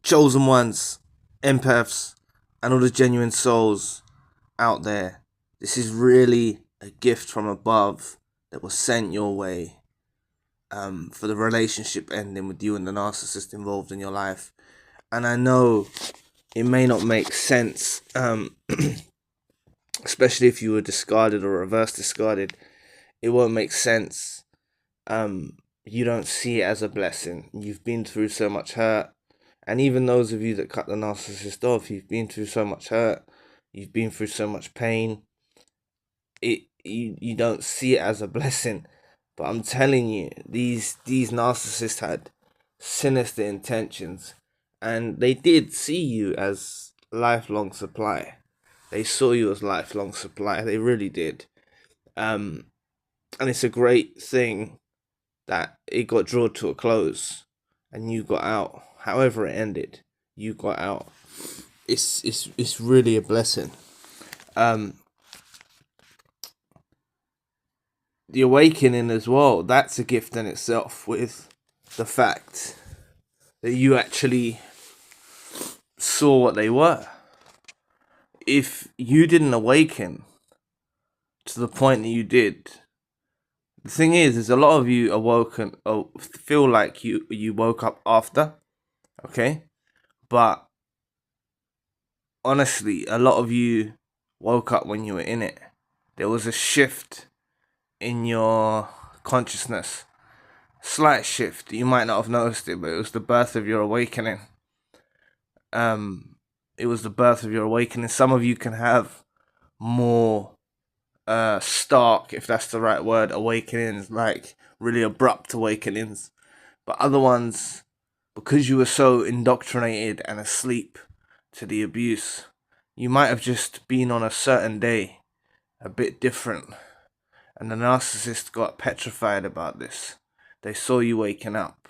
chosen ones, empaths, and all the genuine souls out there. This is really a gift from above that was sent your way for the relationship ending with you and the narcissist involved in your life. And I know it may not make sense, especially if you were discarded or reverse discarded. It won't make sense. You don't see it as a blessing. You've been through so much hurt. And even those of you that cut the narcissist off, you've been through so much hurt. You've been through so much pain. You don't see it as a blessing. But I'm telling you, these narcissists had sinister intentions. And they did see you as lifelong supply. They saw you as lifelong supply. They really did. And it's a great thing that it got drawn to a close and you got out. However it ended, you got out. It's really a blessing. The awakening as well, that's a gift in itself, with the fact that you actually saw what they were. If you didn't awaken to the point that you did, the thing is a lot of you awoken, feel like you woke up after, okay? But honestly, a lot of you woke up when you were in it. There was a shift in your consciousness. Slight shift. You might not have noticed it, but it was the birth of your awakening. It was the birth of your awakening. Some of you can have more stark, if that's the right word, awakenings, like really abrupt awakenings. But other ones, because you were so indoctrinated and asleep to the abuse, you might have just been on a certain day a bit different. And the narcissist got petrified about this. They saw you waking up.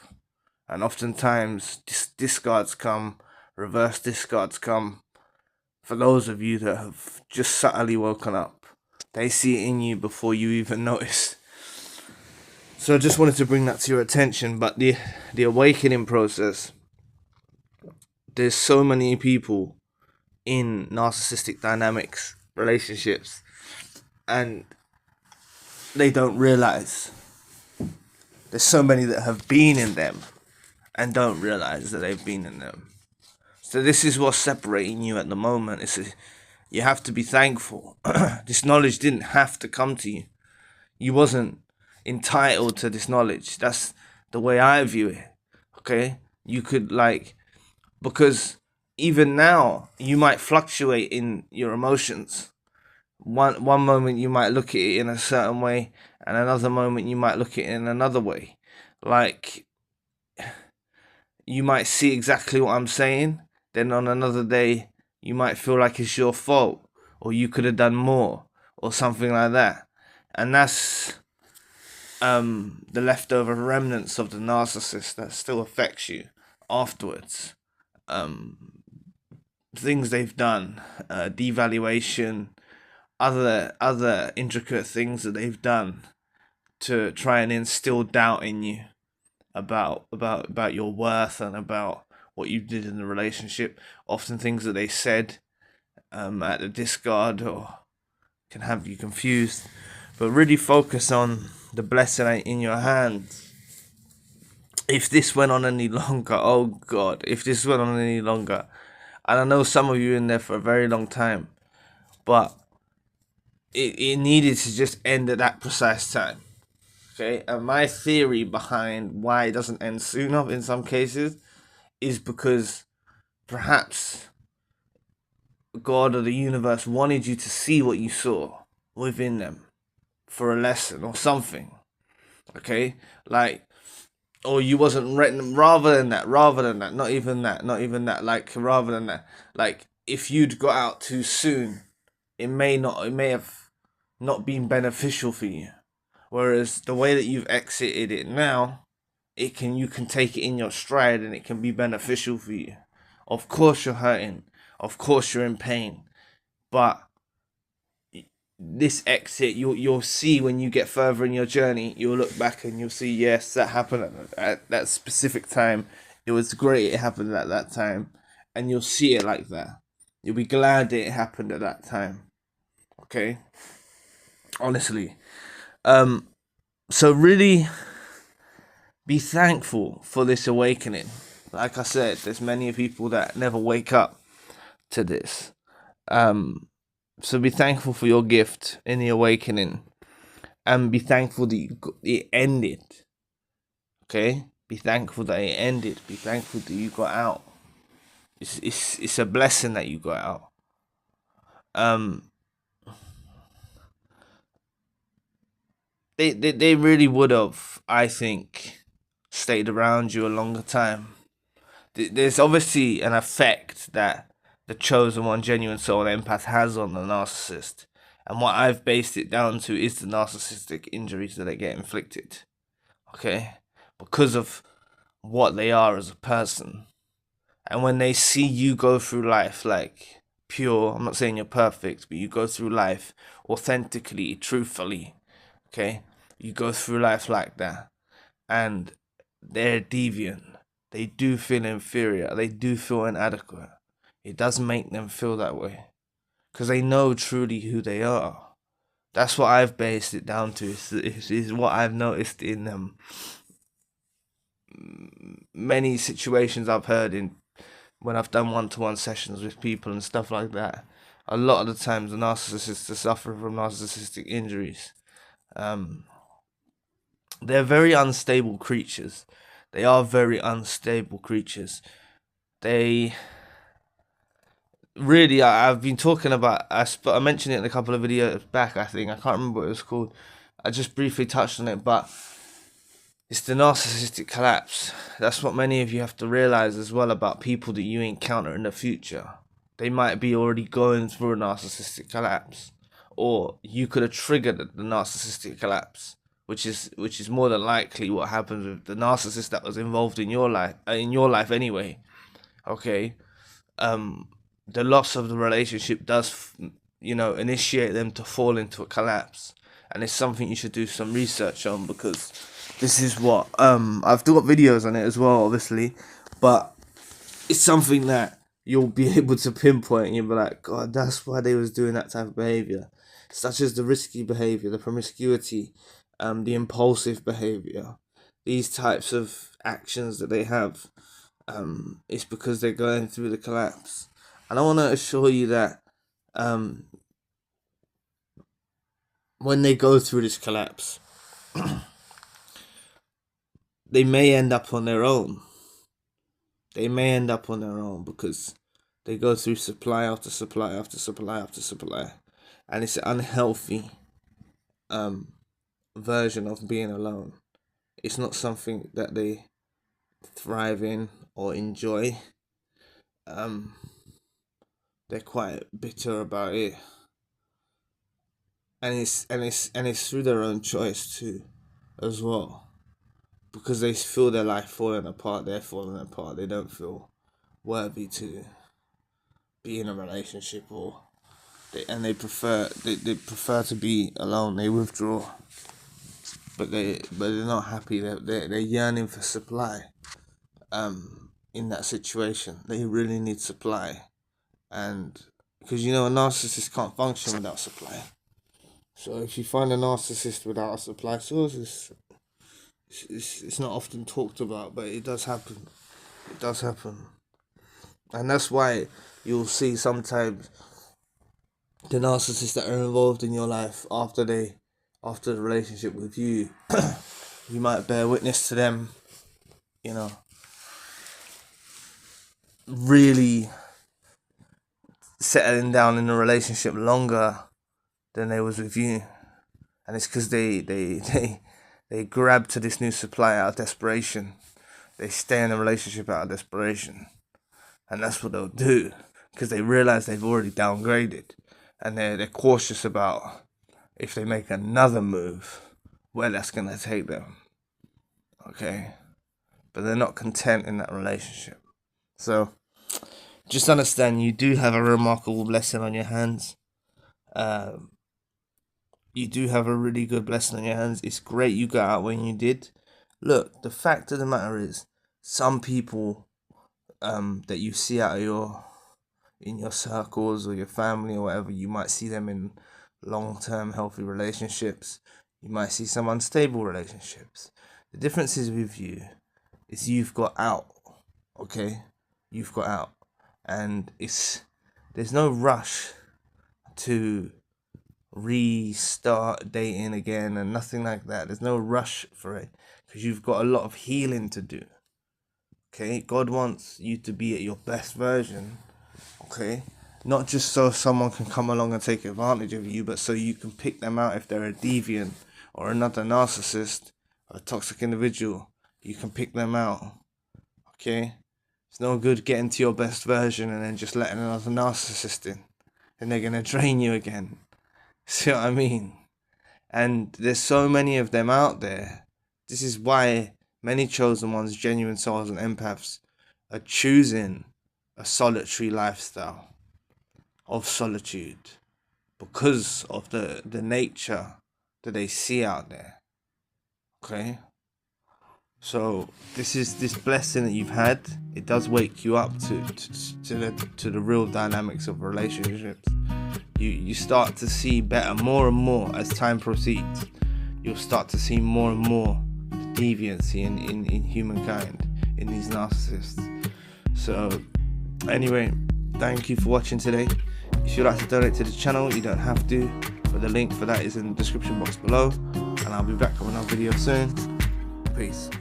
And oftentimes discards come, reverse discards come. For those of you that have just subtly woken up, they see it in you before you even notice. So I just wanted to bring that to your attention. But the awakening process, there's so many people in narcissistic dynamics, relationships, and they don't realize. There's so many that have been in them and don't realize that they've been in them. So this is what's separating you at the moment. You have to be thankful. This knowledge didn't have to come to you. You wasn't entitled to this knowledge. That's the way I view it. Okay? You could because even now you might fluctuate in your emotions. One moment you might look at it in a certain way, and another moment you might look at it in another way. Like, you might see exactly what I'm saying, then on another day you might feel like it's your fault, or you could have done more, or something like that. And that's the leftover remnants of the narcissist that still affects you afterwards. Things they've done, devaluation, other intricate things that they've done to try and instill doubt in you about your worth and about what you did in the relationship. Often things that they said at the discard or can have you confused. But really focus on the blessing in your hands. If this went on any longer, oh God, if this went on any longer, and I know some of you in there for a very long time, but it needed to just end at that precise time. Okay, and my theory behind why it doesn't end sooner in some cases is because perhaps God or the universe wanted you to see what you saw within them for a lesson or something. Okay, or you wasn't ready. Rather than that, not even that, rather than that, if you'd got out too soon, it may have not been beneficial for you. Whereas the way that you've exited it now, you can take it in your stride and it can be beneficial for you. Of course you're hurting, of course you're in pain, but this exit, you'll see when you get further in your journey, you'll look back and you'll see, yes, that happened at that specific time. it was great it happened at that time, and you'll see it like that. You'll be glad that it happened at that time. Okay? Honestly. So really be thankful for this awakening. Like I said, there's many people that never wake up to this. So be thankful for your gift in the awakening, and be thankful that it ended. Okay? Be thankful that it ended. Be thankful that you got out. It's a blessing that you got out. They really would have, I think, stayed around you a longer time. There's obviously an effect that the chosen one, genuine soul, empath has on the narcissist, and what I've based it down to is the narcissistic injuries that they get inflicted. Okay, because of what they are as a person, and when they see you go through life like pure, I'm not saying you're perfect, but you go through life authentically, truthfully. Okay, you go through life like that, and they're deviant. They do feel inferior. They do feel inadequate. It does make them feel that way because they know truly who they are. That's what I've based it down to. Is what I've noticed in many situations I've heard in when I've done one-to-one sessions with people and stuff like that. A lot of the times, the narcissists are suffering from narcissistic injuries. They're very unstable creatures. They are very unstable creatures. They really, I've been talking about, I mentioned it in a couple of videos back, I think. I can't remember what it was called. I just briefly touched on it, but it's the narcissistic collapse. That's what many of you have to realize as well about people that you encounter in the future. They might be already going through a narcissistic collapse, or you could have triggered the narcissistic collapse, which is more than likely what happens with the narcissist that was involved in your life anyway. Okay, the loss of the relationship does, initiate them to fall into a collapse, and it's something you should do some research on, because this is what I've got videos on it as well, obviously, but it's something that you'll be able to pinpoint, and you'll be like, God, that's why they was doing that type of behavior, such as the risky behavior, the promiscuity, the impulsive behavior, these types of actions that they have. It's because they're going through the collapse. And I want to assure you that when they go through this collapse, they may end up on their own. They may end up on their own because they go through supply after supply after supply after supply. And it's an unhealthy version of being alone. It's not something that they thrive in or enjoy. They're quite bitter about it, and it's through their own choice too, as well, because they feel their life falling apart. They're falling apart. They don't feel worthy to be in a relationship, they prefer to be alone. They withdraw, but they're not happy. They're yearning for supply. In that situation, they really need supply. And because a narcissist can't function without supply. So if you find a narcissist without a supply source, it's not often talked about, but it does happen. It does happen. And that's why you'll see sometimes the narcissists that are involved in your life after the relationship with you, you might bear witness to them, really settling down in a relationship longer than they was with you, and it's because they grab to this new supply out of desperation. They stay in a relationship out of desperation, and that's what they'll do because they realize they've already downgraded, and they're cautious about if they make another move, where that's gonna take them. Okay, but they're not content in that relationship, so. Just understand you do have a remarkable blessing on your hands. You do have a really good blessing on your hands. It's great you got out when you did. Look, the fact of the matter is, some people that you see out of in your circles or your family or whatever. You might see them in long-term healthy relationships. You might see some unstable relationships. The difference is with you is you've got out, okay? You've got out, and there's no rush to restart dating again and nothing like that. There's no rush for it because you've got a lot of healing to do. Okay, God wants you to be at your best version. Okay, not just so someone can come along and take advantage of you, but so you can pick them out if they're a deviant or another narcissist or a toxic individual. You can pick them out. Okay, it's no good getting to your best version and then just letting another narcissist in, and they're gonna drain you again. See what I mean? And there's so many of them out there. This is why many chosen ones, genuine souls and empaths are choosing a solitary lifestyle of solitude because of the nature that they see out there. Okay? So this blessing that you've had, it does wake you up to the real dynamics of relationships. You start to see better more and more as time proceeds. You'll start to see more and more the deviancy in humankind, in these narcissists. So anyway, thank you for watching today. If you'd like to donate to the channel, you don't have to, but the link for that is in the description box below, and I'll be back with another video soon. Peace.